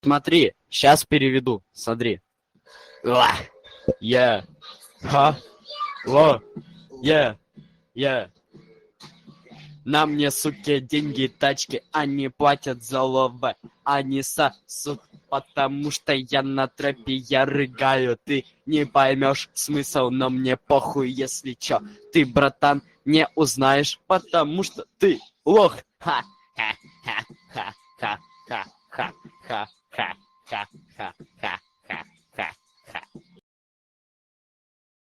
Смотри, сейчас переведу. Смотри. Ла. Я. Ха. Ло. Я. Я. На мне, суки, деньги, тачки, они платят за ловы, они сосут, потому что я на трэпе, я рыгаю, ты не поймешь смысл, но мне похуй, если чё, ты, братан, не узнаешь, потому что ты лох. Ха-ха-ха-ха-ха-ха-ха-ха-ха-ха-ха.